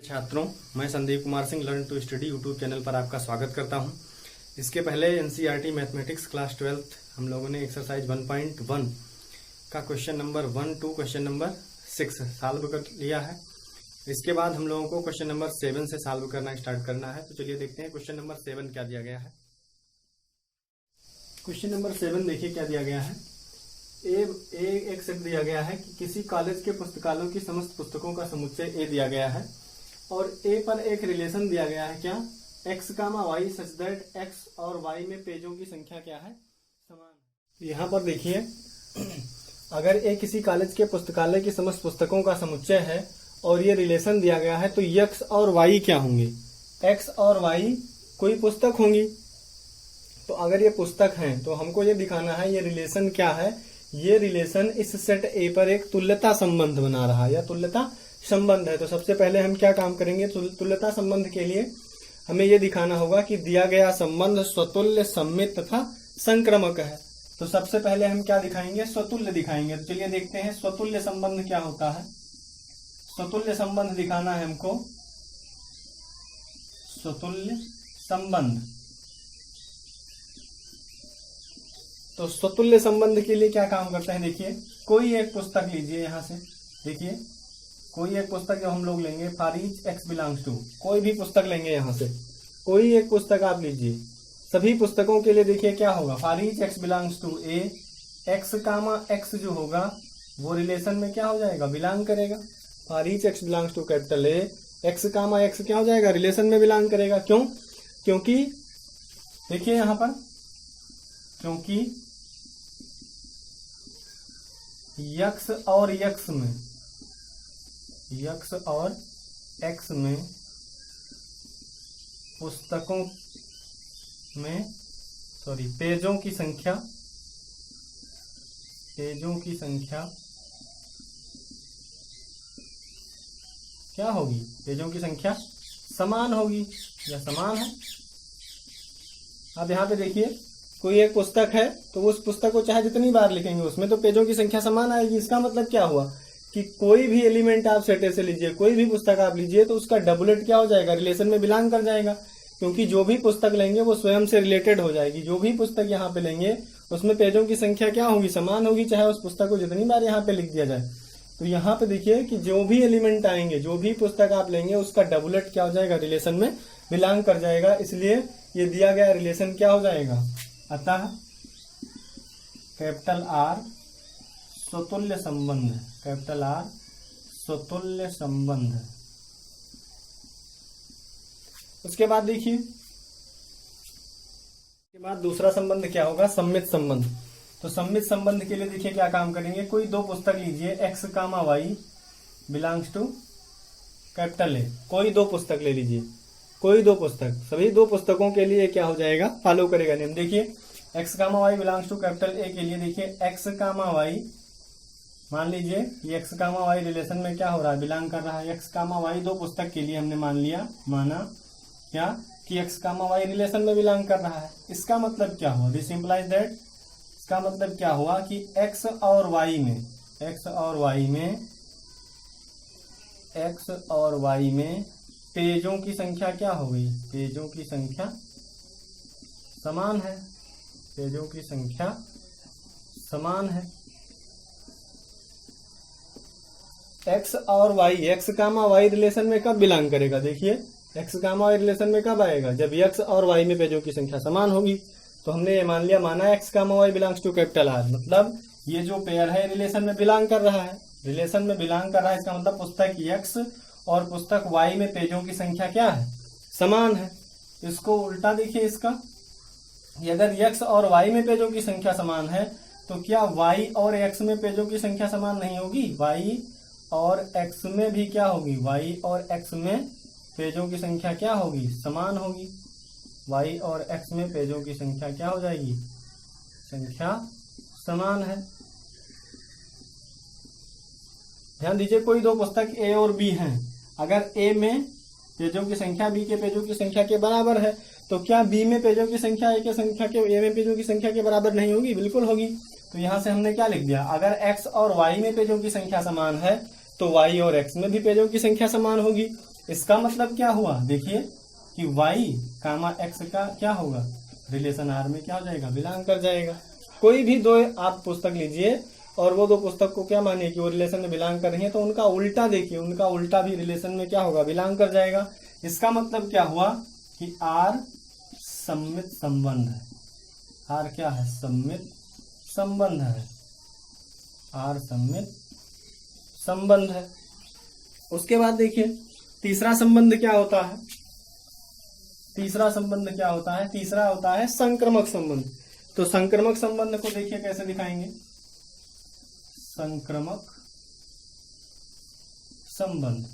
छात्रों, मैं Sandeep Kumar Singh learn to study YouTube channel पर आपका स्वागत करता हूं। इसके पहले एनसीईआरटी मैथमेटिक्स क्लास 12 हम लोगों ने एक्सरसाइज 1.1 का question number 1 to question number 6 solve कर लिया है। इसके बाद हम लोगों को क्वेश्चन नंबर 7 से सॉल्व करना स्टार्ट करना है। तो चलिए देखते हैं क्वेश्चन नंबर 7 क्या दिया गया है। क्वेश्चन नंबर 7 देखिए क्या दिया गया है। एक सेट दिया गया है कि किसी कॉलेज के पुस्तकालयों की समस्त पुस्तकों का समुच्चय ए दिया गया है और ए पर एक रिलेशन दिया गया है क्या, x, y such that x और y में पेजों की संख्या क्या है, समान। यहाँ पर देखिए, अगर ए किसी कॉलेज के पुस्तकालय की समस्त पुस्तकों का समुच्चय है और ये रिलेशन दिया गया है तो x और y क्या होंगे, x और y कोई पुस्तक होंगी। तो अगर ये पुस्तक है तो हमको ये दिखाना है ये रिलेशन क्या है। ये रिलेशन इस सेट ए पर एक तुल्यता संबंध बना रहा है या तुल्यता संबंध है। तो सबसे पहले हम क्या काम करेंगे, तुल्यता संबंध के लिए हमें यह दिखाना होगा कि दिया गया संबंध स्वतुल्य, सममित तथा संक्रमक है। तो सबसे पहले हम क्या दिखाएंगे, स्वतुल्य दिखाएंगे। तो चलिए देखते हैं स्वतुल्य संबंध क्या होता है। स्वतुल्य संबंध दिखाना है हमको, स्वतुल्य संबंध। तो स्वतुल्य संबंध के लिए क्या काम करते हैं, देखिए कोई एक पुस्तक लीजिए। यहां से देखिए कोई एक पुस्तक जो हम लोग लेंगे, for each x belongs to, कोई भी पुस्तक लेंगे। यहां से कोई एक पुस्तक आप लीजिए। सभी पुस्तकों के लिए देखिए क्या होगा, for each x belongs to A, x comma x जो होगा वो रिलेशन में क्या हो जाएगा, बिलोंग करेगा। For each x belongs to capital A, x comma x क्या हो जाएगा, रिलेशन में बिलोंग करेगा। क्यों, क्योंकि देखिए यहां पर, क्योंकि यक्स और यक्स में, यक्स और एक्स में पुस्तकों में पेजों की संख्या, पेजों की संख्या क्या होगी, पेजों की संख्या समान होगी या समान है। अब यहाँ पे देखिए कोई एक पुस्तक है तो उस पुस्तक को चाहे जितनी बार लिखेंगे उसमें तो पेजों की संख्या समान आएगी। इसका मतलब क्या हुआ कि कोई भी एलिमेंट आप सेट से लीजिए, कोई भी पुस्तक आप लीजिए तो उसका डबलेट क्या हो जाएगा, रिलेशन में बिलोंग कर जाएगा। क्योंकि जो भी पुस्तक लेंगे वो स्वयं से रिलेटेड हो जाएगी। जो भी पुस्तक यहाँ पे लेंगे उसमें पेजों की संख्या क्या होगी, समान होगी, चाहे उस पुस्तक को जितनी बार यहाँ पे लिख दिया जाए। तो यहाँ पे देखिए कि जो भी एलिमेंट आएंगे, जो भी पुस्तक आप लेंगे उसका डबलेट क्या हो जाएगा, रिलेशन में बिलोंग कर जाएगा। इसलिए ये दिया गया रिलेशन क्या हो जाएगा, अतः कैपिटल आर स्वतुल्य संबंध, कैपिटल आर स्वतुल्य संबंध। उसके बाद देखिए, उसके बाद दूसरा संबंध क्या होगा, सम्मित संबंध। तो सम्मित संबंध के लिए देखिए क्या काम करेंगे, कोई दो पुस्तक लीजिए, x comma y belongs to capital A, कोई दो पुस्तक ले लीजिए, कोई दो पुस्तक, सभी दो पुस्तकों के लिए क्या हो जाएगा, फॉलो करेगा नियम। देखिए x comma y belongs to capital A के लिए देखिए एक्स कामा वाई, मान लीजिए ये एक्स कामा वाई रिलेशन में क्या हो रहा है, बिलोंग कर रहा है। एक्स कामा वाई दो पुस्तक के लिए हमने मान लिया, माना क्या कि एक्स कामा वाई रिलेशन में बिलोंग कर रहा है। इसका मतलब क्या हुआ, दिस इंप्लाइज दैट, इसका मतलब क्या हुआ कि एक्स और वाई में, एक्स और वाई में, एक्स और वाई में पेजों की संख्या क्या हो गई, पेजों की संख्या समान है, पेजों की संख्या समान है। एक्स और Y, x comma y relation में कब बिलोंग करेगा, देखिए एक्स कामा वाई रिलेशन में कब आएगा, जब एक्स और वाई में पेजों की संख्या समान होगी। तो हमने ये मान लिया, माना x comma y belongs to capital R, मतलब ये जो पेयर है रिलेशन में बिलोंग कर रहा है, रिलेशन में बिलोंग कर रहा है। इसका मतलब पुस्तक एक्स और पुस्तक वाई में पेजों की संख्या क्या है, समान है। इसको उल्टा देखिए, इसका अगर x और y में पेजों की संख्या समान है तो क्या y और x में पेजों की संख्या समान नहीं होगी, y और x में भी क्या होगी, y और x में पेजों की संख्या क्या होगी, समान होगी। y और x में पेजों की संख्या क्या हो जाएगी, संख्या समान है। ध्यान दीजिए कोई दो पुस्तक a और b हैं, अगर a में पेजों की संख्या b के पेजों की संख्या के बराबर है तो क्या बी में पेजों की संख्या ए के संख्या के ए में पेजों की संख्या के बराबर नहीं होगी, बिल्कुल होगी। तो यहां से हमने क्या लिख दिया, अगर एक्स और वाई में पेजों की संख्या समान है तो y और x में भी पेजों की संख्या समान होगी। इसका मतलब क्या हुआ, देखिए कि y कामा x का क्या होगा, रिलेशन आर में क्या हो जाएगा, बिलोंग कर जाएगा। कोई भी दो आप पुस्तक लीजिए और वो दो पुस्तक को क्या मानिए कि वो रिलेशन में बिलोंग कर रही है, तो उनका उल्टा देखिए, उनका उल्टा भी रिलेशन में क्या होगा, बिलोंग कर जाएगा। इसका मतलब क्या हुआ कि आर सम्मित संबंध है। आर क्या है, सम्मित संबंध है। आर सम्मित संबंध है। उसके बाद देखिए तीसरा संबंध क्या होता है, तीसरा संबंध क्या होता है, तीसरा होता है संक्रमक संबंध। तो संक्रमक संबंध को देखिए कैसे दिखाएंगे, संक्रमक संबंध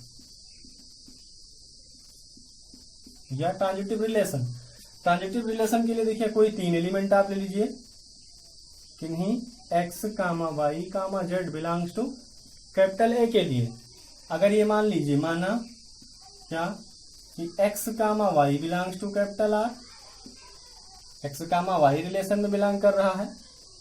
या ट्रांजिटिव रिलेशन। ट्रांजिटिव रिलेशन के लिए देखिए कोई तीन एलिमेंट आप ले लीजिए, किन्हीं x comma y comma z belongs to capital A के लिए। अगर ये मान लीजिए, माना क्या कि x comma y belongs to capital R, x comma y relation में बिलोंग कर रहा है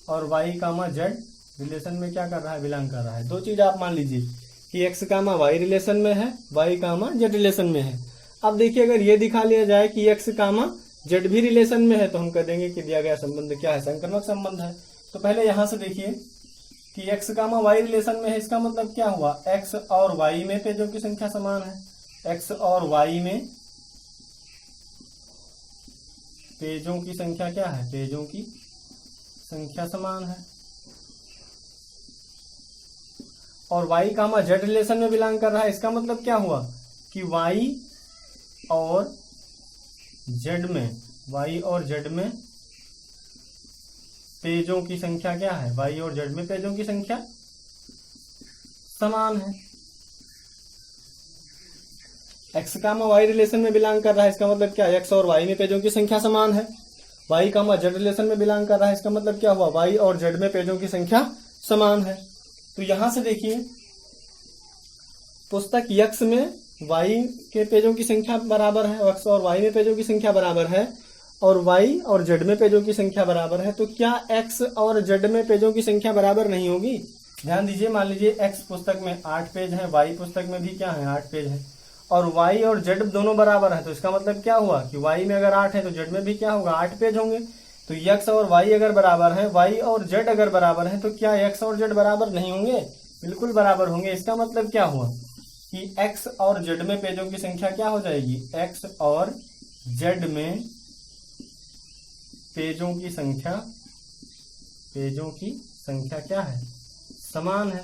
और y कामा जेड रिलेशन में क्या कर रहा है, बिलोंग कर रहा है। दो चीज आप मान लीजिए कि x कामा वाई रिलेशन में है, y कामा जेड रिलेशन में है। अब देखिए अगर ये दिखा लिया जाए कि x कामा जेड भी रिलेशन में है, तो हम कह देंगे कि दिया गया संबंध क्या है, संक्रमक संबंध है। तो पहले यहां से देखिए कि x कामा वाई रिलेशन में है, इसका मतलब क्या हुआ, x और y में पेजों की संख्या समान है। x और y में पेजों की संख्या क्या है, पेजों की संख्या समान है। और y कामा जेड रिलेशन में बिलोंग कर रहा है, इसका मतलब क्या हुआ कि y और z में, y और z में पेजों की संख्या क्या है, y और z में पेजों की संख्या समान है। x कामा y रिलेशन में बिलोंग कर रहा है, इसका मतलब क्या है, x और y में पेजों की संख्या समान है। y कामा z रिलेशन में बिलोंग कर रहा है, इसका मतलब क्या हुआ, y और z में पेजों की संख्या समान है। तो यहां से देखिए पुस्तक x में y के पेजों की संख्या बराबर है, x और y में पेजों की संख्या बराबर है, और y और z में पेजों की संख्या बराबर है। तो क्या x और z में पेजों की संख्या बराबर नहीं होगी? ध्यान दीजिए, मान लीजिए x पुस्तक में 8 पेज है, y पुस्तक में भी क्या है, 8 पेज है, और y और z दोनों बराबर है। तो इसका मतलब क्या हुआ कि y में अगर 8 है तो z में भी क्या होगा, 8 पेज होंगे। तो x और y अगर बराबर है, y और z अगर बराबर है, तो क्या x और z बराबर नहीं होंगे? बिल्कुल बराबर होंगे। इसका मतलब क्या हुआ कि x और z में पेजों की संख्या क्या हो जाएगी, x और z में पेजों की संख्या क्या है, समान है।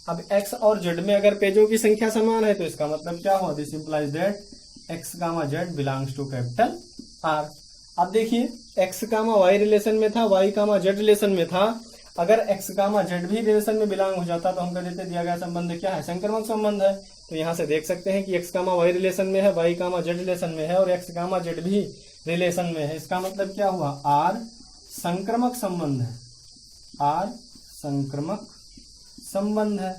अब x और z में अगर पेजों की संख्या समान है, तो इसका मतलब क्या हुआ, this implies that x comma z belongs to capital R। अब देखिए x कामा y रिलेशन में था, y कामा z रिलेशन में था। अगर x कामा z भी रिलेशन में बिलोंग हो जाता तो हम कह देते दिया गया संबंध क्या है, संक्रमक संबंध है। तो यहाँ से देख सकते हैं कि x कामा y रिलेशन में है, y कामा z रिलेशन में है, और x कामा z भी रिलेशन में है। इसका मतलब क्या हुआ, R संक्रमक संबंध है, R संक्रमक संबंध है।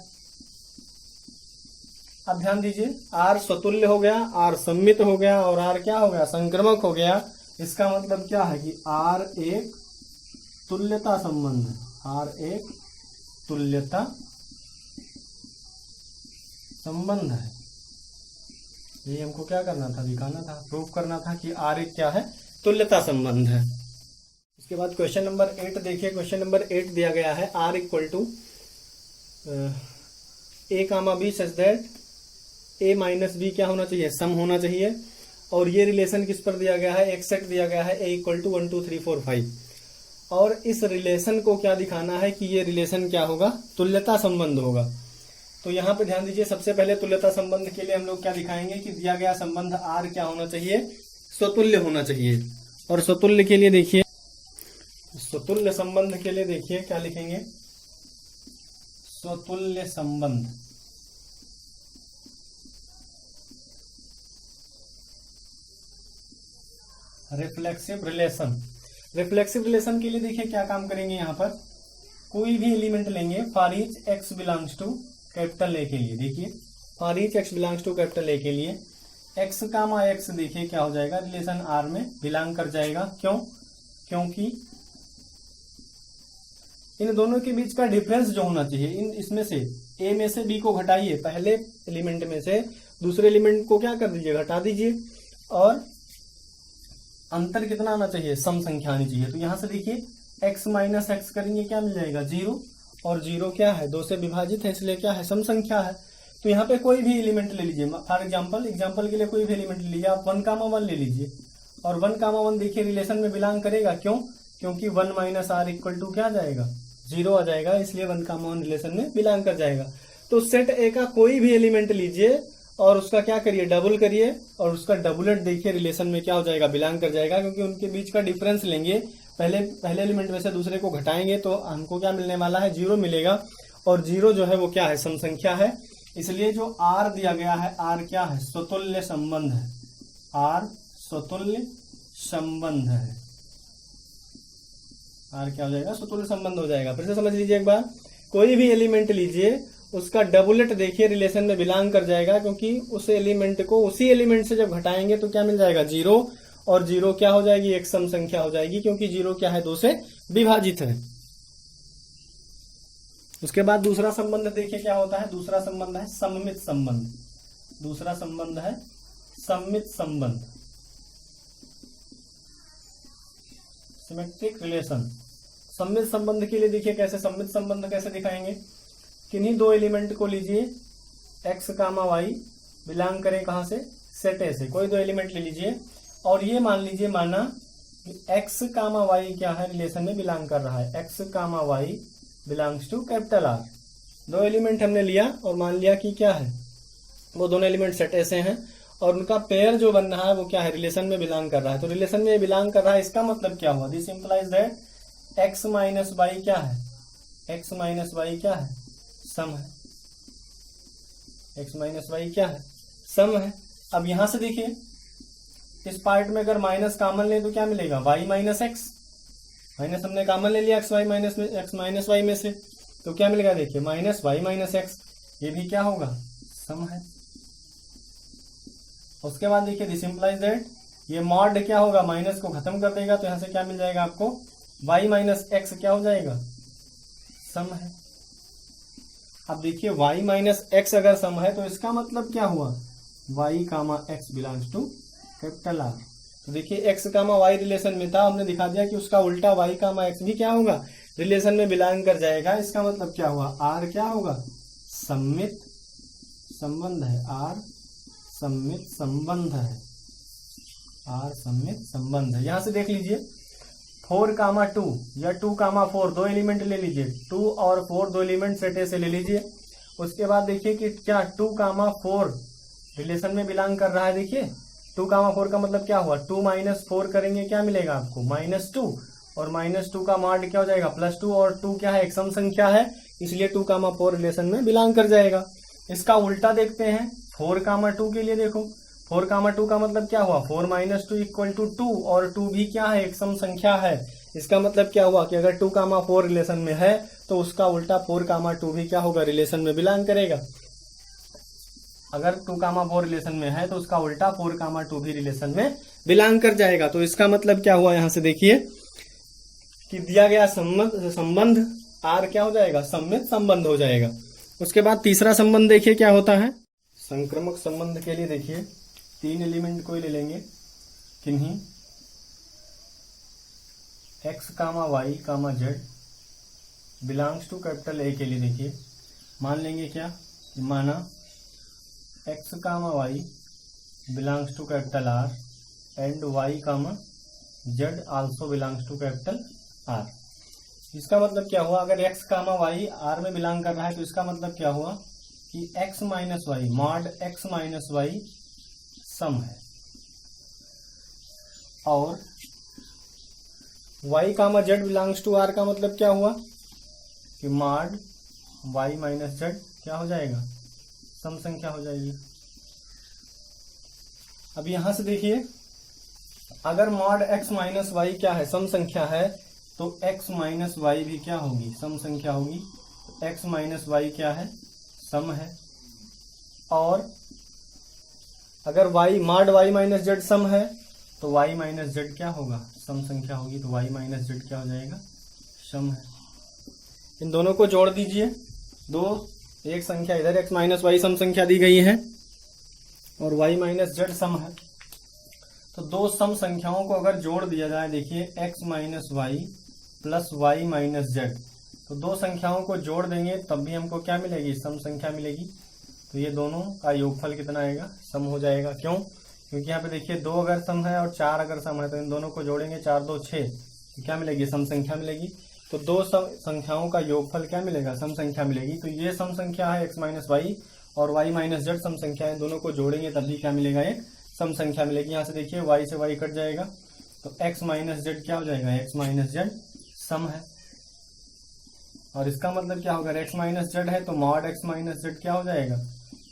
अब ध्यान दीजिए, R स्वतुल्य हो गया, R सम्मित हो गया, और R क्या हो गया, संक्रमक हो गया। इसका मतलब क्या है कि R एक तुल्यता संबंध है, R एक तुल्यता संबंध है। ये हमको क्या करना था, दिखाना था, प्रूव करना था कि R एक क्या है, तुल्यता संबंध है। उसके बाद क्वेश्चन नंबर 8 देखिए। क्वेश्चन नंबर 8 दिया गया है R equal to a comma b such that a minus b क्या होना चाहिए, सम होना चाहिए। और ये रिलेशन किस पर दिया गया है, एक सेट दिया गया है a इक्वल टू 1 2 3 4 5। और इस रिलेशन को क्या दिखाना है कि ये रिलेशन क्या होगा, तुल्यता संबंध होगा। तो यहाँ पे ध्यान दीजिए, सबसे पहले तुल्यता संबंध के लिए हम लोग क्या दिखाएंगे कि दिया गया संबंध R क्या होना चाहिए, स्वतुल्य होना चाहिए। और स्वतुल्य के लिए देखिए, स्वतुल्य संबंध के लिए देखिए क्या लिखेंगे, स्वतुल्य संबंध। रिफ्लेक्सिव रिलेशन, रिफ्लेक्सिव रिलेशन के लिए देखिए क्या काम करेंगे, यहाँ पर कोई भी एलिमेंट लेंगे for each x belongs to capital A के लिए। देखिए for each x belongs to capital A के लिए x कामा x देखिए क्या हो जाएगा, रिलेशन R में बिलोंग कर जाएगा। क्यों, क्योंकि इन दोनों के बीच का डिफरेंस जो होना चाहिए, इन इसमें से a में से b को घटाइए, पहले एलिमेंट में से दूसरे एलिमेंट को क्या कर दीजिए, घटा दीजिए, और अंतर कितना आना चाहिए, सम संख्या आनी चाहिए। तो यहां से देखिए x माइनस एक्स करेंगे क्या मिल जाएगा, 0, और 0 क्या है, 2 से विभाजित है, इसलिए क्या है, सम संख्या है। तो यहाँ पे कोई भी एलिमेंट ले लीजिए, फॉर एग्जाम्पल के लिए कोई भी एलिमेंट ले लीजिए, आप 1,1 ले लीजिए, और 1,1 देखिए रिलेशन में बिलोंग करेगा, क्यों, क्योंकि 1 माइनस आर इक्वल टू क्या आ जाएगा, 0 आ जाएगा, इसलिए 1,1 रिलेशन में बिलोंग कर जाएगा। तो सेट ए का कोई भी एलिमेंट लीजिए और उसका क्या करिए, डबल करिए, और उसका डबलेट देखिए रिलेशन में क्या हो जाएगा, बिलोंग कर जाएगा, क्योंकि उनके बीच का डिफरेंस लेंगे, पहले एलिमेंट में से दूसरे को घटाएंगे तो हमको क्या मिलने वाला है, 0 मिलेगा, और 0 जो है वो क्या है, सम संख्या है। इसलिए जो आर दिया गया है, आर क्या है, स्वतुल्य संबंध है, आर स्वतुल्य संबंध है, आर क्या हो जाएगा, स्वतुल्य संबंध हो जाएगा। फिर से समझ लीजिए एक बार, कोई भी एलिमेंट लीजिए, उसका डबलेट देखिए रिलेशन में बिलोंग कर जाएगा, क्योंकि उस एलिमेंट को उसी एलिमेंट से जब घटाएंगे तो क्या मिल जाएगा, 0, और 0 क्या हो जाएगी, एक सम संख्या हो जाएगी, क्योंकि 0 क्या है, 2 से विभाजित है। उसके बाद दूसरा संबंध देखिए क्या होता है, दूसरा संबंध है सममित संबंध, दूसरा संबंध है सममित संबंध, सिमेट्रिक रिलेशन। सममित संबंध के लिए देखिए कैसे, सममित संबंध कैसे दिखाएंगे, किन्हीं दो एलिमेंट को लीजिए, x, y बिलोंग करें कहां से, सेट ए से, कोई दो एलिमेंट ले लीजिए, और ये मान लीजिए, माना x, y क्या है, रिलेशन में बिलोंग कर रहा है, x, y belongs to capital R। दो एलिमेंट हमने लिया और मान लिया कि क्या है, वो दोनों एलिमेंट सेट ए से हैं, और उनका पेयर जो बन रहा है वो क्या है, रिलेशन में बिलोंग कर रहा है। तो रिलेशन में बिलोंग कर रहा है, इसका मतलब क्या हुआ, this implies that x minus y क्या है, x माइनस वाई क्या है, सम है, x माइनस वाई क्या है, सम है। अब यहां से देखिए इस पार्ट में अगर माइनस कॉमन ले तो क्या मिलेगा, y माइनस एक्स, माइनस हमने कॉमन ले लिया x माइनस वाई में से, तो क्या मिलेगा, देखिए माइनस वाई माइनस एक्स, ये भी क्या होगा, सम है। उसके बाद देखिए दिस इंप्लाइज दैट ये मॉड क्या होगा, माइनस को खत्म कर देगा, तो यहां से क्या मिल जाएगा आपको, y माइनस एक्स क्या हो जाएगा, सम है। अब देखिए y माइनस एक्स अगर सम है तो इसका मतलब क्या हुआ, y comma x belongs to capital R। तो देखिए x कामा y रिलेशन में था, हमने दिखा दिया कि उसका उल्टा y कामा एक्स भी क्या होगा, रिलेशन में बिलोंग कर जाएगा। इसका मतलब क्या हुआ, R क्या होगा, सममित संबंध है, R सममित संबंध है, R सममित संबंध है। यहां से देख लीजिए 4,2 या 2,4 दो एलिमेंट ले लीजिए, 2 और 4 दो एलिमेंट सेट ए से ले लीजिए। उसके बाद देखिए कि क्या 2,4 रिलेशन में बिलोंग कर रहा है। देखिए 2,4 का मतलब क्या हुआ, 2 माइनस 4 करेंगे क्या मिलेगा आपको, -2, और -2 का मॉड क्या हो जाएगा, +2, और 2 क्या है, एक सम संख्या है, इसलिए 2,4 रिलेशन में बिलोंग कर जाएगा। इसका उल्टा देखते हैं 4,2 के लिए, देखो 4,2 का मतलब क्या हुआ, 4 माइनस 2 इक्वल टू 2, और 2 भी क्या है, एक सम संख्या है। इसका मतलब क्या हुआ कि अगर 2,4 रिलेशन में है तो उसका उल्टा 4,2 भी क्या होगा, रिलेशन में बिलोंग करेगा। अगर 2,4 रिलेशन में है तो उसका उल्टा 4,2 भी रिलेशन में बिलोंग कर जाएगा। तो इसका मतलब क्या हुआ, यहां से देखिए कि दिया गया संबंध R क्या हो जाएगा, सममित संबंध हो जाएगा। उसके बाद तीसरा संबंध देखिए क्या होता है, संक्रमक संबंध के लिए देखिए 3 एलिमेंट को ले लेंगे, किन्हीं x, y, z belongs to capital A के लिए देखिए मान लेंगे क्या, माना x, y belongs to capital R and y, z also belongs to capital R। इसका मतलब क्या हुआ, अगर x, y R में बिलोंग कर रहा है तो इसका मतलब क्या हुआ कि x minus Y, mod x minus Y सम है, और y, z belongs to R का मतलब क्या हुआ कि मॉड y माइनस z क्या हो जाएगा, सम संख्या हो जाएगी। अब यहां से देखिए अगर मॉड x माइनस वाई क्या है, सम संख्या है, तो x माइनस वाई भी क्या होगी, सम संख्या होगी। x माइनस वाई क्या है, सम है। और अगर y mod y minus Z सम है तो y माइनस जेड क्या होगा, सम संख्या होगी, तो y माइनस जेड क्या हो जाएगा, सम है। इन दोनों को जोड़ दीजिए, दो एक संख्या इधर x माइनस वाई सम संख्या दी गई है, और y माइनस जेड सम है। तो दो सम संख्याओं को अगर जोड़ दिया जाए, देखिए x minus y plus y minus z, तो दो संख्याओं को जोड़ देंगे तब भी हमको क्या मिलेगी, सम संख्या मिलेगी। तो ये दोनों का योगफल कितना आएगा, सम हो जाएगा। क्यों? क्योंकि यहाँ पे देखिए 2 अगर सम है और 4 अगर सम है तो इन दोनों को जोड़ेंगे, 4 2 6, तो क्या मिलेगी, सम संख्या मिलेगी। तो दो सम संख्याओं का योगफल क्या मिलेगा, सम संख्या मिलेगी। तो ये सम संख्या है x माइनस वाई और y माइनस जेड सम संख्या है, दोनों को जोड़ेंगे तब भी क्या मिलेगा, एक सम संख्या मिलेगी। यहाँ से देखिए y से y कट जाएगा तो x माइनस जेड क्या हो जाएगा, x माइनस जेड सम है। और इसका मतलब क्या होगा, x माइनस जेड है तो मॉड x माइनस जेड क्या हो जाएगा,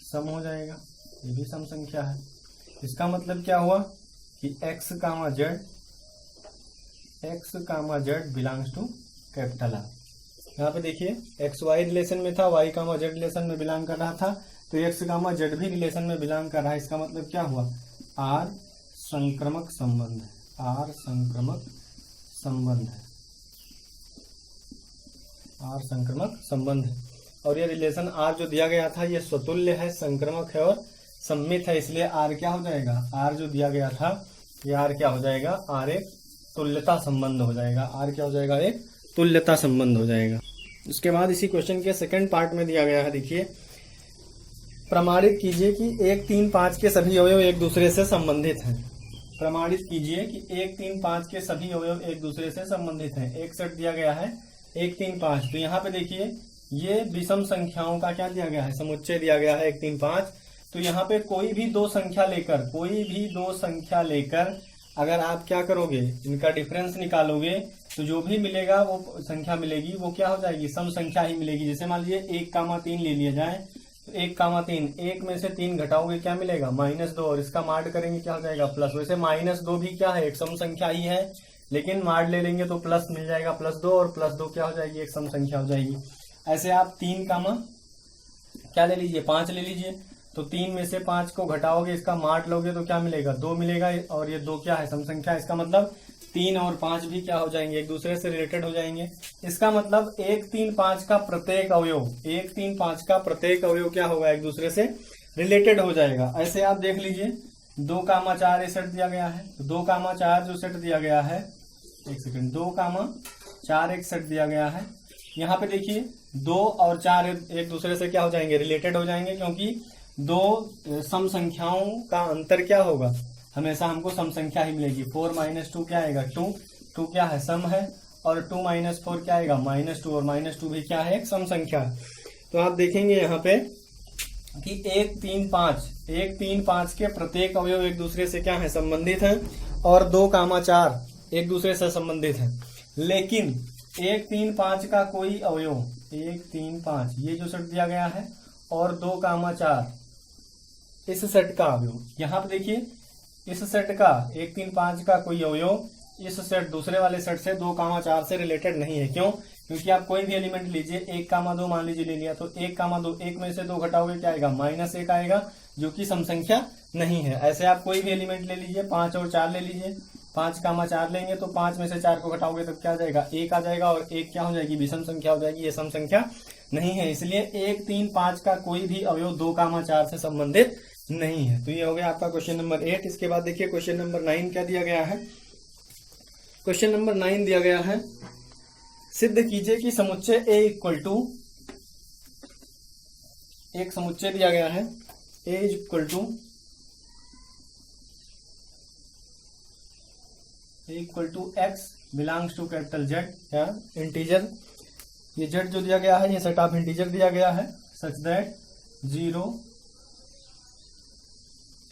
सम हो जाएगा, ये भी सम संख्या है। इसका मतलब क्या हुआ कि x comma z belongs to capital R. यहाँ पे देखिए एक्स वाई रिलेशन में था, y कामा जेड रिलेशन में बिलोंग कर रहा था, तो x कामा जेड भी रिलेशन में बिलोंग कर रहा है। इसका मतलब क्या हुआ, आर संक्रमक संबंध है, आर संक्रमक संबंध है, आर संक्रमक संबंध है। और ये रिलेशन आर जो दिया गया था ये स्वतुल्य है, संक्रमक है और सम्मित है, इसलिए आर क्या हो जाएगा, आर जो दिया गया था ये आर क्या हो जाएगा, आर एक तुल्यता संबंध हो जाएगा। आर क्या हो जाएगा, एक तुल्यता संबंध हो जाएगा। उसके बाद इसी क्वेश्चन के सेकंड पार्ट में दिया गया है, देखिए प्रमाणित कीजिए कि 1 3 5 के सभी अवयव एक दूसरे से संबंधित हैं। प्रमाणित कीजिए कि 1 3 5 के सभी अवयव एक दूसरे से संबंधित हैं। एक सेट दिया गया है 1 3 5, तो यहाँ पे देखिए ये विषम संख्याओं का क्या दिया गया है, समुच्चय दिया गया है 1 3 5। तो यहाँ पे कोई भी दो संख्या लेकर अगर आप क्या करोगे, इनका डिफरेंस निकालोगे तो जो भी मिलेगा वो संख्या मिलेगी, वो क्या हो जाएगी, सम संख्या ही मिलेगी। जैसे मान लीजिए 1 कामा 3 ले लिया जाए, तो 1 कामा 3, 1 में से 3 घटाओगे क्या मिलेगा, -2, और इसका मार्ड करेंगे क्या हो जाएगा, प्लस। वैसे -2 भी क्या है, एक सम संख्या ही है, लेकिन मार्ड ले लेंगे तो प्लस मिल जाएगा, +2, और +2 क्या हो जाएगी, एक सम संख्या हो जाएगी। ऐसे आप 3 कामा क्या ले लीजिए, 5 ले लीजिए, तो 3 में से 5 को घटाओगे, इसका मार्ट लोगे तो क्या मिलेगा, 2 मिलेगा, और ये 2 क्या है, सम संख्या। इसका मतलब 3 और 5 भी क्या हो जाएंगे, एक दूसरे से रिलेटेड हो जाएंगे। इसका मतलब 1 3 5 का प्रत्येक अवयव, 1 3 5 का प्रत्येक अवयव क्या होगा, एक दूसरे से रिलेटेड हो जाएगा। ऐसे आप देख लीजिए 2 कामा 4 ये सेट दिया गया है, तो 2 कामा 4 जो सेट दिया गया है, 2 कामा 4 एक सेट दिया गया है। यहाँ पे देखिए 2 और 4 एक दूसरे से क्या हो जाएंगे, रिलेटेड हो जाएंगे, क्योंकि दो सम संख्याओं का अंतर क्या होगा, हमेशा हमको सम संख्या ही मिलेगी। 4 - 2 क्या आएगा, 2 क्या है, सम है, और 2 - 4 क्या आएगा, -2, और -2 भी क्या है, एक सम संख्या है। तो आप देखेंगे यहाँ पे कि 1 3 5 के प्रत्येक अवयव एक दूसरे से क्या है, संबंधित हैं, और 2 कामा 4 एक दूसरे से संबंधित हैं। लेकिन 1 3 5 का कोई अवयव, 1 3 5 ये जो सेट दिया गया है, और 2 कामा 4 इस सेट का अवयव, यहाँ पे देखिए इस सेट का 1 3 5 का कोई अवयव इस सेट दूसरे वाले सेट से 2 कामा 4 से रिलेटेड नहीं है। क्यों? क्योंकि आप कोई भी एलिमेंट लीजिए, 1 कामा 2 मान लीजिए ले लिया, तो 1 कामा 2, 1 में से 2 घटाओगे क्या आएगा, -1 आएगा, जो कि सम संख्या नहीं है। ऐसे आप कोई भी एलिमेंट ले लीजिए, 5 और 4 ले लीजिए, 5 कामा 4 लेंगे तो 5 में से 4 को घटाओगे तो क्या आ जाएगा, 1 आ जाएगा, और 1 क्या हो जाएगी, विषम संख्या हो जाएगी, ये सम संख्या नहीं है। इसलिए 1 3 5 का कोई भी अवयव 2 कामा 4 से संबंधित नहीं है। तो ये हो गया आपका क्वेश्चन नंबर 8। इसके बाद देखिए क्वेश्चन नंबर 9 क्या दिया गया है। क्वेश्चन नंबर 9 दिया गया है, सिद्ध कीजिए कि समुच्चय A इक्वल टू, एक समुच्चय दिया गया है A equal to x belongs to capital Z, या इंटीजर, ये Z जो दिया गया है ये सेट ऑफ इंटीजर दिया गया है, सच दैट 0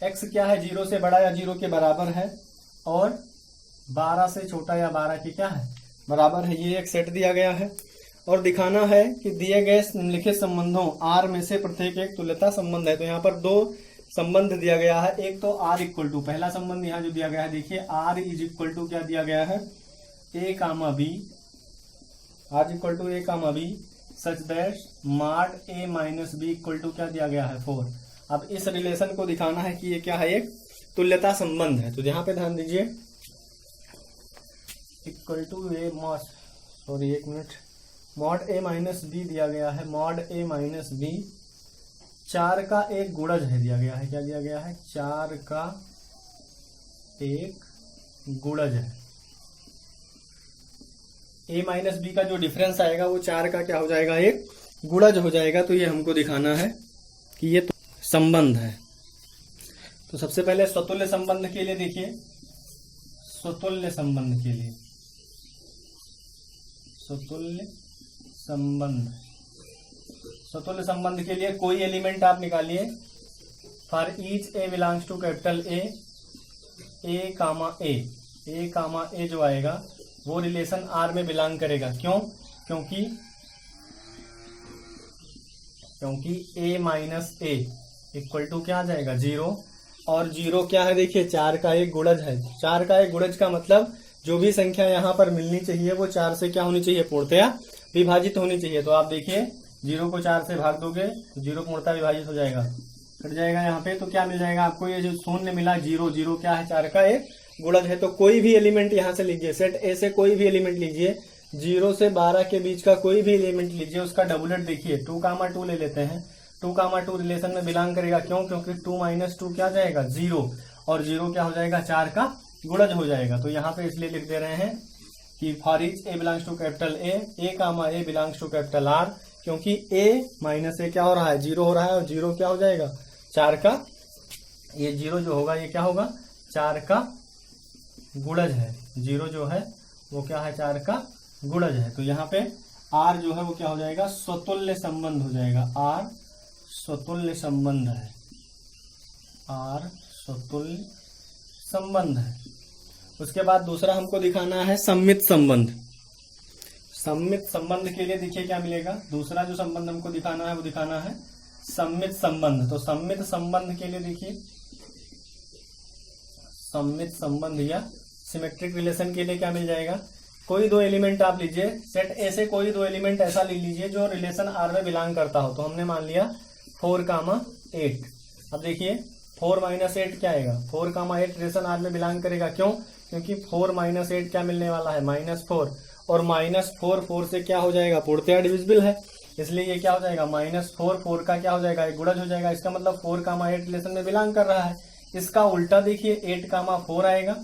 x क्या है, 0 से बड़ा या 0 के बराबर है, और 12 से छोटा या 12 के क्या है, बराबर है। ये एक सेट दिया गया है, और दिखाना है कि दिए गए निम्नलिखित संबंधों R में से प्रत्येक एक तुल्यता संबंध है। तो यहाँ पर 2 संबंध दिया गया है। एक तो R इक्वल टू, पहला संबंध यहाँ जो दिया गया है देखिए, R इज इक्वल टू क्या दिया गया है, A comma B, R equal to A comma B such that mod A minus B equal to क्या दिया गया है, 4। अब इस रिलेशन को दिखाना है कि ये क्या है, एक तुल्यता संबंध है। तो यहाँ पे ध्यान दीजिए, equal to A mod A minus B दिया गया है, मॉड A माइनस B 4 का एक गुणज है दिया गया है। क्या दिया गया है? 4 का एक गुणज है। a माइनस बी का जो डिफरेंस आएगा वो 4 का क्या हो जाएगा? एक गुणज हो जाएगा। तो ये हमको दिखाना है कि ये तो संबंध है। तो सबसे पहले स्वतुल्य संबंध के लिए देखिए, स्वतुल्य संबंध के लिए, स्वतुल्य संबंध के लिए कोई एलिमेंट आप निकालिए। For each A belongs to capital A comma A जो आएगा वो रिलेशन आर में बिलोंग करेगा। क्यों? क्योंकि a minus A equal to क्या आ जाएगा? 0। और 0 क्या है? देखिए 4 का एक गुणज है। 4 का एक गुणज का मतलब जो भी संख्या यहाँ पर मिलनी चाहिए वो 4 से क्या होनी चाहिए? पूर्णतया विभाजित होनी चाहिए। तो आप देखिए 0 को 4 से भाग दोगे तो 0 पूर्णतः विभाजित हो जाएगा, कट जाएगा यहाँ पे। तो क्या मिल जाएगा आपको? ये जो शून्य मिला 0 क्या है? 4 का एक गुणज है। तो कोई भी एलिमेंट यहाँ से लीजिए, सेट ए से कोई भी एलिमेंट लीजिए, 0 से 12 के बीच का कोई भी एलिमेंट लीजिए, उसका डबलेट देखिए 2, 2 ले लेते हैं। 2, 2 रिलेशन में बिलोंग करेगा। क्यों? क्योंकि 2 - 2 क्या जाएगा? 0। और 0 क्या हो जाएगा? 4 का गुणज हो जाएगा। तो यहाँ पे इसलिए लिख दे रहे हैं कि for each A belongs to capital A comma a belongs to capital R, क्योंकि ए माइनस ए क्या हो रहा है? 0 हो रहा है। और 0 क्या हो जाएगा? 4 का, ये 0 जो होगा ये क्या होगा? 4 का गुणज है। 0 जो है वो क्या है? 4 का गुणज है। तो यहाँ पे आर जो है वो क्या हो जाएगा? स्वतुल्य संबंध हो जाएगा। आर स्वतुल्य संबंध है। आर स्वतुल्य संबंध है। उसके बाद दूसरा हमको दिखाना है सममित संबंध। सममित संबंध के लिए देखिए क्या मिलेगा? दूसरा जो संबंध हमको दिखाना है वो दिखाना है सममित संबंध। तो सममित संबंध के लिए देखिए, सममित संबंध या सिमेट्रिक रिलेशन के लिए क्या मिल जाएगा? कोई दो एलिमेंट आप लीजिए, सेट ए से कोई दो एलिमेंट ऐसा ले लीजिए जो रिलेशन आर में बिलोंग करता हो। तो हमने मान लिया 4, 8। अब देखिए 4 - 8 क्या आएगा? 4, 8 रिलेशन आर में बिलोंग करेगा। क्यों? क्योंकि 4 - 8 क्या मिलने वाला है? -4। और -4 4 से क्या हो जाएगा? पूर्णतया डिविजिबल है, इसलिए ये क्या हो जाएगा? -4 4 का क्या हो जाएगा? एक गुणज हो जाएगा। इसका मतलब 4, 8 रिलेशन में बिलोंग कर रहा है। इसका उल्टा देखिए 8, 4 आएगा।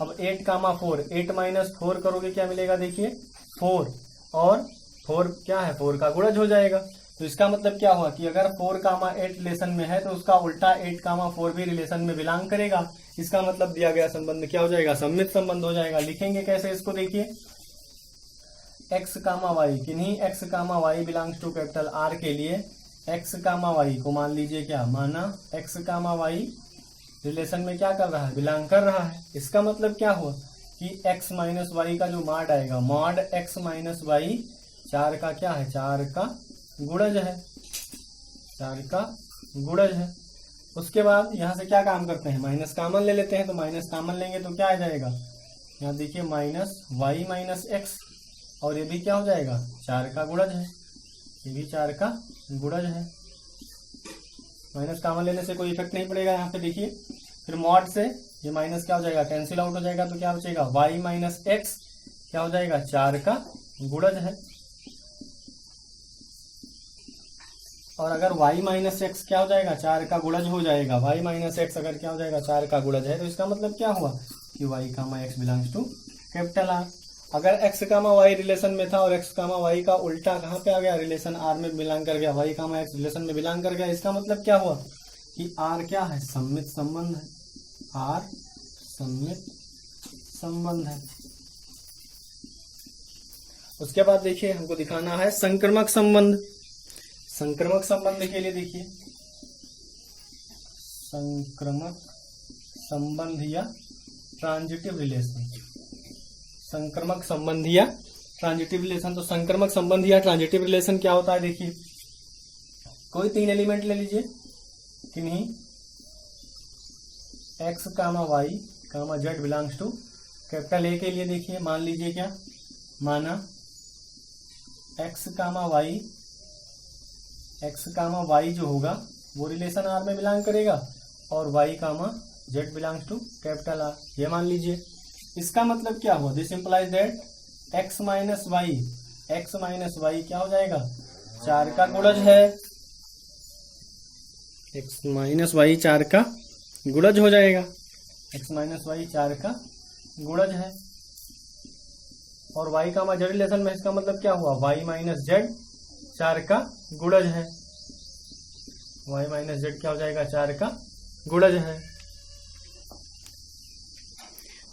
अब 8, 4 8 - 4 करोगे क्या मिलेगा? देखिए 4, और 4 क्या है? 4 का गुणज हो जाएगा। तो इसका मतलब क्या हुआ कि अगर 4, 8 रिलेशन में है तो उसका उल्टा 8, 4 भी रिलेशन में बिलोंग करेगा। इसका मतलब दिया गया संबंध क्या हो जाएगा? सममित संबंध हो जाएगा। लिखेंगे कैसे इसको? देखिए x, y, किन्हीं x, y belongs to capital R के लिए x, y को मान लीजिए क्या? माना x, y रिलेशन में क्या कर रहा है? बिलोंग कर रहा है। इसका मतलब क्या हुआ कि x - y का जो मॉड आएगा, मॉड x - y 4 का क्या है? 4 का गुणज है। 4 का गुणज है। उसके बाद यहां से क्या काम करते हैं? माइनस कॉमन ले लेते हैं। तो माइनस कॉमन लेंगे तो क्या आ जाएगा? यहाँ देखिए -y - x, और ये भी क्या हो जाएगा? 4 का गुणज है। ये भी 4 का गुणज है। माइनस कॉमन लेने से कोई इफेक्ट नहीं पड़ेगा यहाँ पे। देखिए फिर मॉड से ये माइनस क्या हो जाएगा? कैंसिल आउट हो जाएगा। तो क्या बचेगा? y - x क्या हो जाएगा? 4 का गुणज है। और अगर y - x क्या हो जाएगा? 4 का गुणज हो जाएगा। y - x अगर क्या हो जाएगा? 4 का गुणज है। तो इसका मतलब क्या हुआ कि y, x belongs to capital R. अगर x, y रिलेशन में था और x, y का उल्टा कहाँ पे आ गया? रिलेशन r में बिलोंग कर गया, y, x रिलेशन में बिलोंग कर गया। इसका मतलब क्या हुआ कि r क्या है? सममित संबंध है। r सममित संबंध है। उसके बाद देखिए हमको दिखाना है संक्रमक संबंध। संक्रमक संबंध के लिए देखिए संक्रमक संबंध या ट्रांजिटिव रिलेशन। संक्रमक संबंध या ट्रांजिटिव रिलेशन। तो संक्रमक संबंध या ट्रांजिटिव रिलेशन क्या होता है? देखिए कोई 3 एलिमेंट ले लीजिए, किन्हीं x, y, z belongs to capital A के लिए देखिए मान लीजिए क्या? माना x, y जो होगा वो रिलेशन आर में बिलोंग करेगा, और y, z belongs to capital R, ये मान लीजिए। इसका मतलब क्या हुआ? This implies that x - y क्या हो जाएगा? 4 का गुणज है। x माइनस वाई 4 का गुणज हो जाएगा। x माइनस वाई 4 का गुणज है। और y का जेड रिलेशन में इसका मतलब क्या हुआ, y माइनस जेड 4 का गुणज है। y माइनस जेड क्या हो जाएगा, 4 का गुणज है।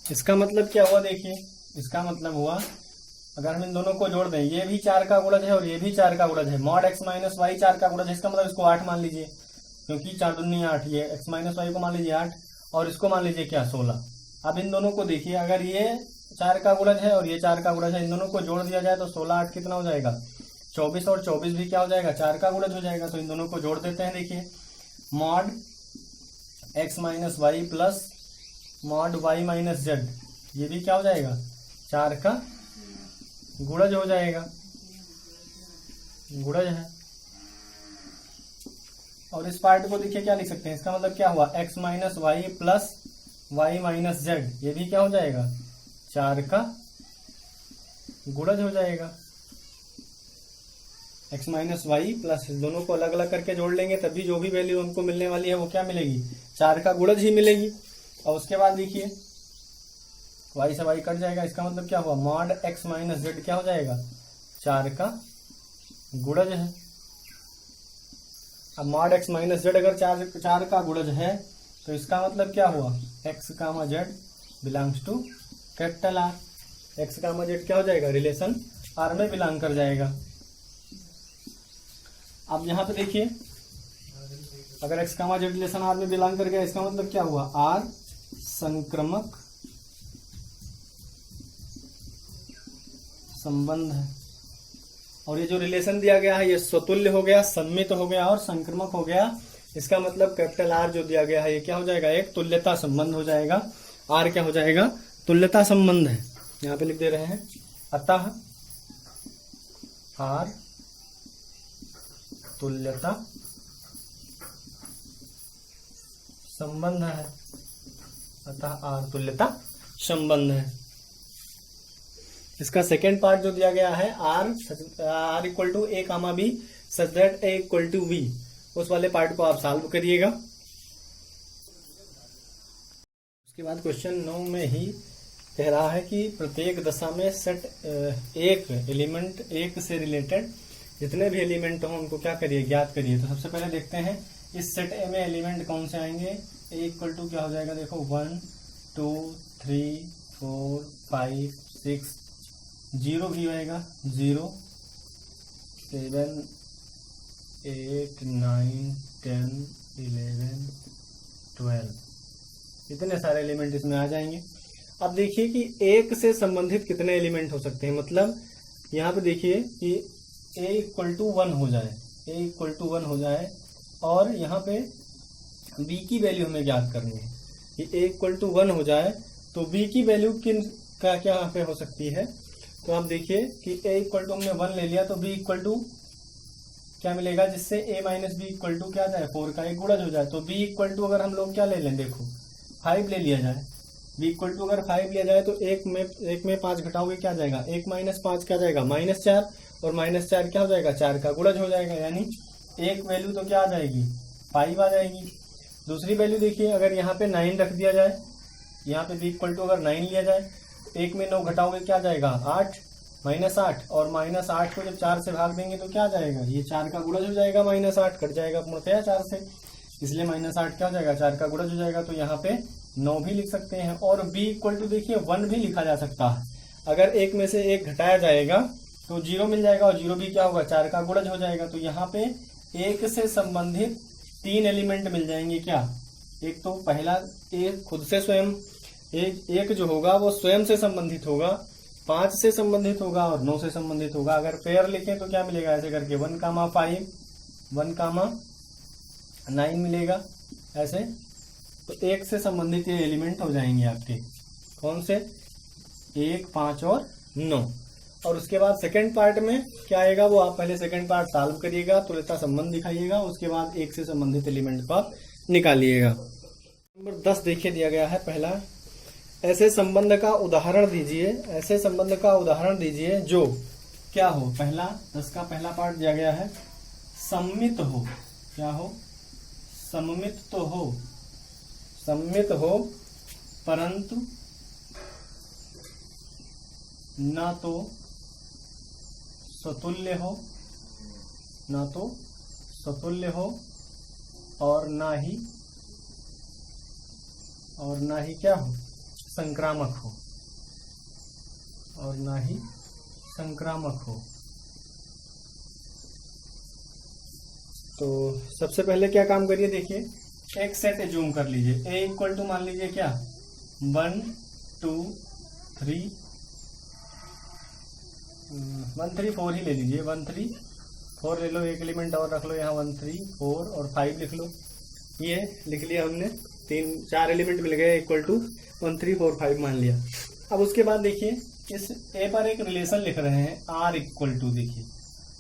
इसका मतलब क्या हुआ, देखिए इसका मतलब हुआ अगर हम इन दोनों को जोड़ दें, ये भी 4 का गुणज है और ये भी 4 का गुणज है। मॉड x माइनस वाई 4 का गुणज है, इसका मतलब इसको 8 मान लीजिए, क्योंकि 4 दूनी 8, ये x माइनस वाई को मान लीजिए 8 और इसको मान लीजिए क्या 16। अब इन दोनों को देखिए, अगर ये 4 का गुणज है और ये 4 का गुणज है, इन दोनों को जोड़ दिया जाए तो 16 8 कितना हो जाएगा 24, और 24 भी क्या हो जाएगा 4 का गुणज हो जाएगा। तो इन दोनों को जोड़ देते हैं। देखिए mod x minus y plus mod y minus z, ये भी क्या हो जाएगा 4 का गुणज हो जाएगा, गुणज है। और इस पार्ट को देखिए क्या लिख सकते हैं, इसका मतलब क्या हुआ x minus y plus y minus z, ये भी क्या हो जाएगा 4 का गुणज हो जाएगा। x माइनस वाई प्लस, इस दोनों को अलग अलग करके जोड़ लेंगे तभी जो भी वैल्यू हमको मिलने वाली है वो क्या मिलेगी 4 का गुणज ही मिलेगी। और उसके बाद देखिए y से y कट जाएगा, इसका मतलब क्या हुआ मॉड x माइनस जेड क्या हो जाएगा 4 का गुणज है। अब मॉड x माइनस जेड अगर 4 का गुणज है तो इसका मतलब क्या हुआ x comma z belongs to capital R। x comma z क्या हो जाएगा रिलेशन R में बिलोंग कर जाएगा। अब यहाँ पे देखिए अगर x comma z relation R में बिलोंग कर गया, इसका मतलब क्या हुआ R संक्रमक संबंध है। और ये जो रिलेशन दिया गया है ये स्वतुल्य हो गया, सम्मित हो गया और संक्रमक हो गया। इसका मतलब कैपिटल R जो दिया गया है ये क्या हो जाएगा एक तुल्यता संबंध हो जाएगा। R क्या हो जाएगा तुल्यता संबंध है, यहाँ पे लिख दे रहे हैं। अतः R तुल्यता संबंध है, अतः R तुल्यता संबंध है। इसका सेकेंड पार्ट जो दिया गया है R equal to a comma b such that a equal to b, उस वाले पार्ट को आप सॉल्व करिएगा। उसके बाद क्वेश्चन 9 में ही कह रहा है कि प्रत्येक दशा में सेट एक एलिमेंट एक से रिलेटेड जितने भी एलिमेंट हों उनको क्या करिए ज्ञात करिए। तो सबसे पहले देखते हैं इस सेट ए में एलिमेंट कौन से आएंगे। ए इक्वल टू क्या हो जाएगा, देखो 1 2 3 4 5 6, 0 भी आएगा 0 7 8 9 10 11 12, इतने सारे एलिमेंट इसमें आ जाएंगे। अब देखिए कि एक से संबंधित कितने एलिमेंट हो सकते हैं। मतलब यहाँ पे देखिए कि a इक्वल टू 1 हो जाए, a इक्वल टू 1 हो जाए और यहाँ पे b की वैल्यू हमें ज्ञात करनी है कि a इक्वल टू 1 हो जाए तो b की वैल्यू किन का क्या यहाँ पे हो सकती है। तो आप देखिए कि a इक्वल टू हमने 1 ले लिया तो b इक्वल टू क्या मिलेगा, जिससे a minus b equal to क्या जाए 4 का एक गुणज हो जाए। तो b इक्वल टू अगर हम लोग क्या ले लें, देखो 5 ले लिया जाए, b इक्वल टू अगर 5 लिया जाए तो एक में 5 घटाओगे क्या जाएगा 1 माइनस 5 क्या जाएगा -4, और -4 क्या हो जाएगा 4 का गुणज हो जाएगा, यानी एक वैल्यू तो क्या आ जाएगी 5 आ जाएगी। दूसरी वैल्यू देखिए अगर यहाँ पे 9 रख दिया जाए, यहाँ पे b इक्वल टू अगर 9 लिया जाए, 1 में 9 घटाओगे क्या जाएगा 8 -8, और -8 को जब 4 से भाग देंगे तो क्या जाएगा ये 4 का गुणज हो जाएगा, -8 कट जाएगा पूर्णतया 4 से, इसलिए -8 क्या हो जाएगा 4 का गुणज हो जाएगा। तो यहाँ पे 9 भी लिख सकते हैं। और b इक्वल टू देखिए 1 भी लिखा जा सकता है, अगर एक में से एक घटाया जाएगा तो 0 मिल जाएगा और 0 भी क्या होगा 4 का गुणज हो जाएगा। तो यहाँ पे एक से संबंधित 3 एलिमेंट मिल जाएंगे। क्या, एक तो पहला एक खुद से स्वयं, एक जो होगा वो स्वयं से संबंधित होगा, 5 से संबंधित होगा और 9 से संबंधित होगा। अगर पेयर लिखें तो क्या मिलेगा, ऐसे करके 1,5 1,9 मिलेगा ऐसे। तो एक से संबंधित ये एलिमेंट हो जाएंगे आपके, कौन से 1 5 और 9। और उसके बाद सेकंड पार्ट में क्या आएगा वो आप पहले सेकंड पार्ट सॉल्व करिएगा, तुल्यता संबंध दिखाइएगा, उसके बाद एक से संबंधित एलिमेंट को आप निकालिएगा। नंबर 10 देखिए दिया गया है पहला, ऐसे संबंध का उदाहरण दीजिए, ऐसे संबंध का उदाहरण दीजिए जो क्या हो, पहला 10 का पहला पार्ट दिया गया है सम्मित हो, क्या हो सममित हो परंतु ना तो स्वतुल्य हो और ना ही क्या हो, संक्रामक हो। तो सबसे पहले क्या काम करिए, देखिए एक सेट एज्यूम कर लीजिए। ए इक्वल टू मान लीजिए क्या 1 2 3 1 3 4 ही ले लीजिए, 1 3 4 ले लो, एक एलिमेंट और रख लो यहाँ 1 3 4 और 5 लिख लो। ये लिख लिया हमने, 4 एलिमेंट मिल गए इक्वल टू 1 3 4 5 मान लिया। अब उसके बाद देखिए इस ए पर एक रिलेशन लिख रहे हैं आर इक्वल टू, देखिए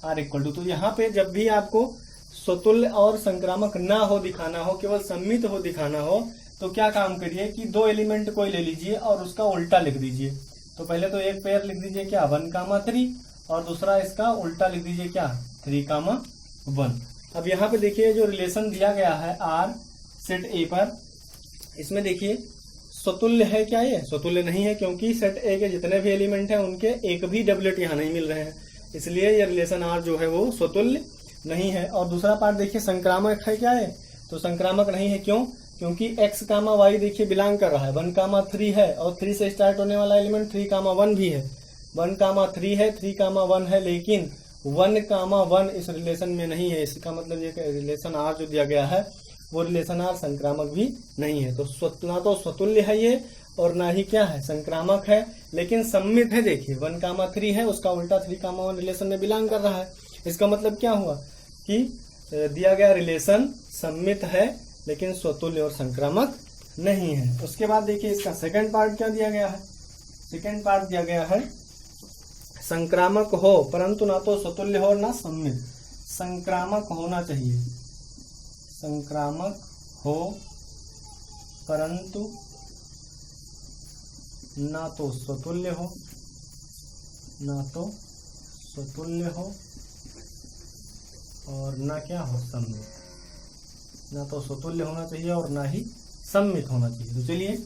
आर इक्वल टू। तो यहाँ पे जब भी आपको स्वतुल्य और संक्रामक ना हो दिखाना हो, केवल सम्मित हो दिखाना हो, तो क्या काम करिए कि 2 एलिमेंट कोई ले लीजिए और उसका उल्टा लिख दीजिए। तो पहले तो एक पेयर लिख दीजिए क्या 1, 3 और दूसरा इसका उल्टा लिख दीजिए क्या 3, 1। अब यहाँ पे देखिए जो रिलेशन दिया गया है आर सेट ए पर, इसमें देखिए स्वतुल्य है क्या, ये स्वतुल्य नहीं है क्योंकि सेट ए के जितने भी एलिमेंट हैं उनके एक भी डबलेट यहाँ नहीं मिल रहे हैं, इसलिए ये रिलेशन आर जो है वो स्वतुल्य नहीं है। और दूसरा पार्ट देखिए संक्रामक है क्या है, तो संक्रामक नहीं है, क्यों, क्योंकि x, y देखिए बिलोंग कर रहा है 1, 3 है और 3 से स्टार्ट होने वाला एलिमेंट 3, 1 भी है। 1, 3 है, 3, 1 है, लेकिन 1, 1 इस रिलेशन में नहीं है। इसका मतलब ये रिलेशन आर जो दिया गया है वो रिलेशन आर संक्रामक भी नहीं है। तो ना तो स्वतुल्य है ये और ना ही क्या है संक्रामक है, लेकिन सम्मित है। देखिए 1, 3 है, उसका उल्टा 3, 1 रिलेशन में बिलोंग कर रहा है। इसका मतलब क्या हुआ कि दिया गया रिलेशन सम्मित है लेकिन स्वतुल्य और संक्रामक नहीं है। उसके बाद देखिए इसका सेकंड पार्ट क्या दिया गया है, सेकंड पार्ट दिया गया है संक्रामक हो परंतु ना तो स्वतुल्य हो और ना सम्मित। संक्रामक होना चाहिए, संक्रामक हो परंतु ना तो स्वतुल्य हो, और ना क्या हो सम्मित। ना तो स्वतुल्य होना चाहिए और ना ही सम्मित होना चाहिए। तो चलिए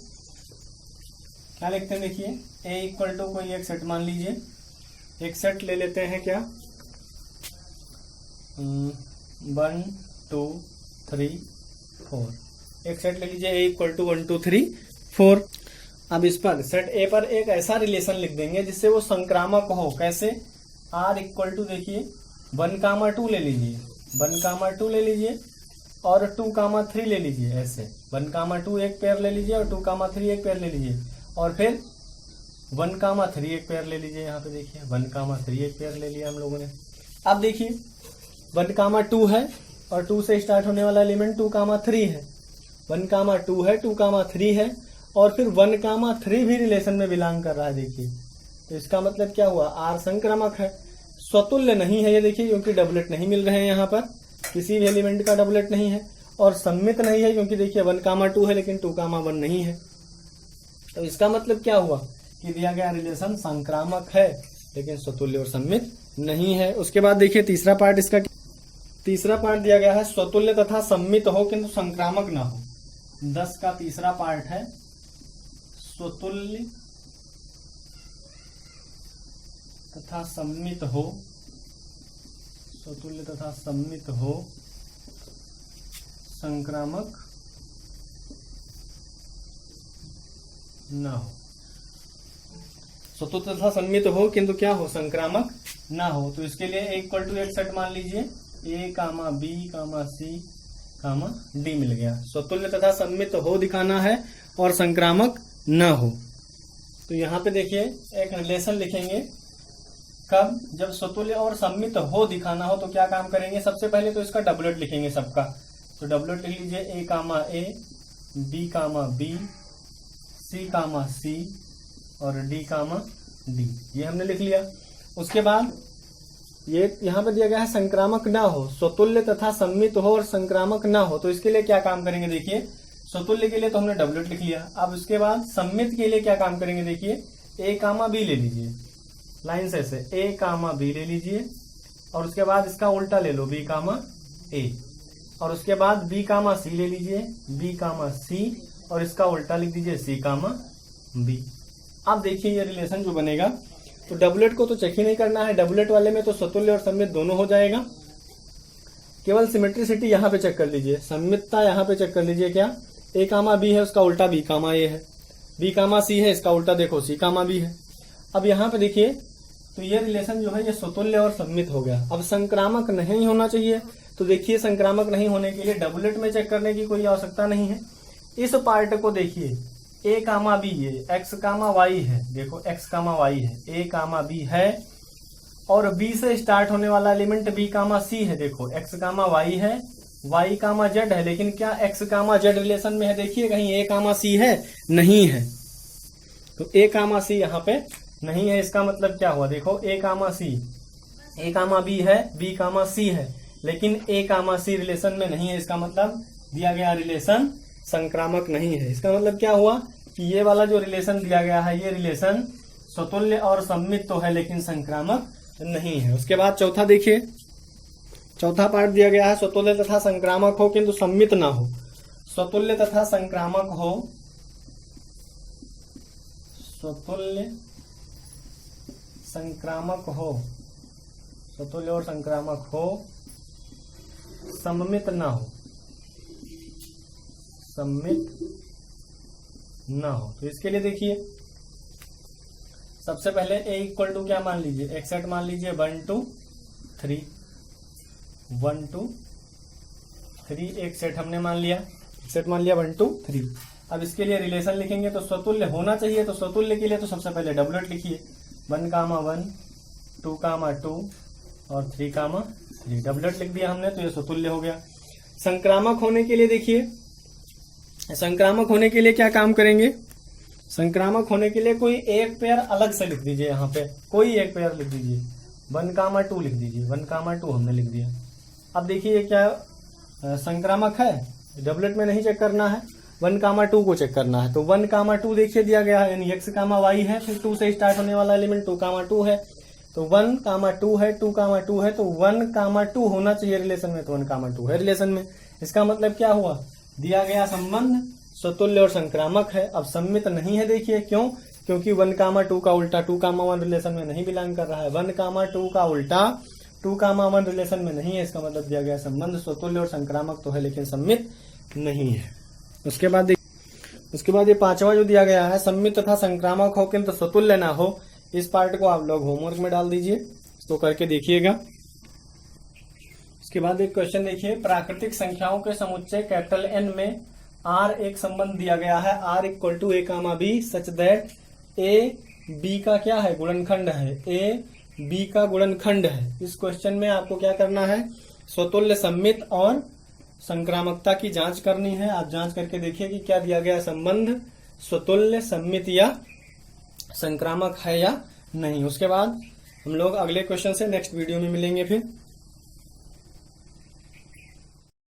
क्या लिखते हैं, देखिए ए इक्वल टू कोई एक सेट मान लीजिए, एक सेट ले लेते हैं क्या 1 2 3 4, एक सेट ले लीजिए ए इक्वल टू 1 2 3 4। अब इस पर सेट ए पर एक ऐसा रिलेशन लिख देंगे जिससे वो संक्रामक हो। कैसे, आर इक्वल टू देखिए 1, 2 ले लीजिए, 1, 2 ले लीजिए और 2, 3 ले लीजिए। ऐसे 1, 2 एक पेयर ले लीजिए और 2, 3 एक पेयर ले लीजिए और फिर 1, 3 एक पेयर ले लीजिए। यहाँ पे देखिए 1, 3 एक पेयर ले लिया हम लोगों ने। अब देखिए 1, 2 है और 2 से स्टार्ट होने वाला एलिमेंट 2, 3 है। 1, 2 है, 2, 3 है और फिर 1, 3 भी रिलेशन में बिलोंग कर रहा है। देखिए तो इसका मतलब क्या हुआ, आर संक्रामक है। स्वतुल्य नहीं है ये देखिए, क्योंकि डबलेट नहीं मिल रहे हैं, यहाँ पर किसी भी एलिमेंट का डबलेट नहीं है। और सम्मित नहीं है क्योंकि देखिए 1, 2 है लेकिन 2, 1 नहीं है। तो इसका मतलब क्या हुआ कि दिया गया रिलेशन संक्रामक है लेकिन स्वतुल्य और सम्मित नहीं है। उसके बाद देखिए तीसरा पार्ट, इसका तीसरा पार्ट दिया गया है स्वतुल्य तथा सम्मित हो किंतु संक्रामक ना हो। 10 का तीसरा पार्ट है स्वतुल्य तथा सम्मित हो, स्वतुल्य तथा सम्मित हो, संक्रामक ना हो। स्वतुल्य तथा सम्मित हो किंतु क्या हो, संक्रामक ना हो। तो इसके लिए एक सेट मान लीजिए ए, बी, सी, डी मिल गया। स्वतुल्य तथा सम्मित हो दिखाना है और संक्रामक ना हो। तो यहाँ पे देखिए एक रिलेशन लिखेंगे, कब, जब स्वतुल्य और सम्मित हो दिखाना हो। तो क्या काम करेंगे, सबसे पहले तो इसका डबलेट लिखेंगे सबका। तो डबलेट लिख लीजिए ए, बी, बी, सी और डी, ये हमने लिख लिया। उसके बाद ये यहाँ पे दिया गया है संक्रामक ना हो, स्वतुल्य तथा सम्मित हो और संक्रामक ना हो। तो इसके लिए क्या काम करेंगे, देखिए स्वतुल्य के लिए तो हमने डबलेट लिख लिया। अब उसके बाद सम्मित के लिए क्या काम करेंगे, देखिए ए, बी ले लीजिए, लाइन से ऐसे ए, बी ले लीजिए और उसके बाद इसका उल्टा ले लो बी, ए। और उसके बाद बी कामा सी ले लीजिए, बी कामा सी, और इसका उल्टा लिख दीजिए सी कामा बी। अब देखिए ये रिलेशन जो बनेगा, तो डबलेट को तो चेक ही नहीं करना है, डबलेट वाले में तो स्वतुल्य और सममित दोनों हो जाएगा। केवल सिमेट्रिसिटी यहाँ पे चेक कर लीजिए, सम्मितता यहाँ पे चेक कर लीजिए। क्या ए कामा बी है, उसका उल्टा बी कामा ए है, बी कामा सी है, इसका उल्टा देखो सी कामा बी है। अब यहाँ पे देखिए तो ये रिलेशन जो है ये स्वतुल्य और सम्मित हो गया। अब संक्रामक नहीं होना चाहिए, तो देखिए संक्रामक नहीं होने के लिए डबलेट में चेक करने की कोई आवश्यकता नहीं है। इस पार्ट को देखिए, ए कामा बी, ये एक्स कामा वाई है, देखो एक्स कामा वाई है, ए कामा बी है, और बी से स्टार्ट होने वाला एलिमेंट बी कामा सी है, देखो एक्स कामा वाई है, वाई कामा जेड है, लेकिन क्या एक्स कामा जेड रिलेशन में है? देखिए कहीं ए कामा सी है? नहीं है, तो ए कामा सी यहाँ पे नहीं है। इसका मतलब क्या हुआ? देखो ए कामा सी, ए कामा बी है, बी कामा सी है, लेकिन ए कामा सी रिलेशन में नहीं है। इसका मतलब दिया गया रिलेशन संक्रामक नहीं है। इसका मतलब क्या हुआ कि ये वाला जो रिलेशन दिया गया है ये रिलेशन स्वतुल्य और सम्मित तो है, लेकिन संक्रामक नहीं है। उसके बाद चौथा देखिए, चौथा पार्ट दिया गया है स्वतुल्य तथा संक्रामक हो किंतु सम्मित ना हो। स्वतुल्य तथा संक्रामक हो, स्वतुल्य संक्रामक हो, स्वतुल्य और संक्रामक हो, सम्मित ना हो, सम्मित ना हो। तो इसके लिए देखिए सबसे पहले ए इक्वल टू क्या मान लीजिए? एक सेट मान लीजिए 1 2 3, 1 2 3 एक सेट हमने मान लिया, सेट मान लिया 1 2 3। अब इसके लिए रिलेशन लिखेंगे तो स्वतुल्य होना चाहिए, तो स्वतुल्य के लिए तो सबसे पहले डबलेट लिखिए, 1 कामा 1, 2 कामा 2 और 3 कामा 3। डबलेट लिख दिया हमने, तो ये स्वतुल्य हो गया। संक्रामक होने के लिए देखिए, संक्रामक होने के लिए क्या काम करेंगे? संक्रामक होने के लिए कोई एक पेयर अलग से लिख दीजिए, यहाँ पे कोई एक पेयर लिख दीजिए, 1 कामा 2 लिख दीजिए, 1 कामा 2 हमने लिख दिया। अब देखिए ये क्या संक्रामक है? डबलेट में नहीं चेक करना है, 1 कामा 2 को चेक करना है। तो 1 कामा 2 देखिए दिया गया है, यानी एक्स कामा वाई है, फिर 2 से स्टार्ट होने वाला एलिमेंट 2 कामा 2 है, तो 1 कामा 2 है, 2 कामा 2 है, तो 1 कामा 2 होना चाहिए रिलेशन में, तो 1 कामा 2 है रिलेशन में। इसका मतलब क्या हुआ? दिया गया संबंध स्वतुल्य और संक्रामक है। अब सम्मित नहीं है, देखिए क्यों? क्योंकि 1 कामा 2 का उल्टा 2 कामा 1 रिलेशन में नहीं बिलोंग कर रहा है, 1 कामा 2 का उल्टा 2 कामा 1 रिलेशन में नहीं है। इसका मतलब दिया गया संबंध स्वतुल्य और संक्रामक तो है, लेकिन सम्मित नहीं है। उसके बाद ये पांचवा जो दिया गया है, सम्मित तथा संक्रामक हो किंतु स्वतुल्य ना हो, इस पार्ट को आप लोग होमवर्क में डाल दीजिए, तो करके देखिएगा। उसके बाद एक क्वेश्चन देखिए, प्राकृतिक संख्याओं के समुच्चय कैपिटल एन में आर एक संबंध दिया गया है, R equal to a comma b such that a b का क्या है? गुणनखंड है, ए बी का गुणनखंड है। इस क्वेश्चन में आपको क्या करना है? स्वतुल्य, सम्मित और संक्रामकता की जांच करनी है। आप जांच करके देखिए कि क्या दिया गया संबंध स्वतुल्य, सम्मित या संक्रामक है या नहीं। उसके बाद हम लोग अगले क्वेश्चन से नेक्स्ट वीडियो में मिलेंगे फिर।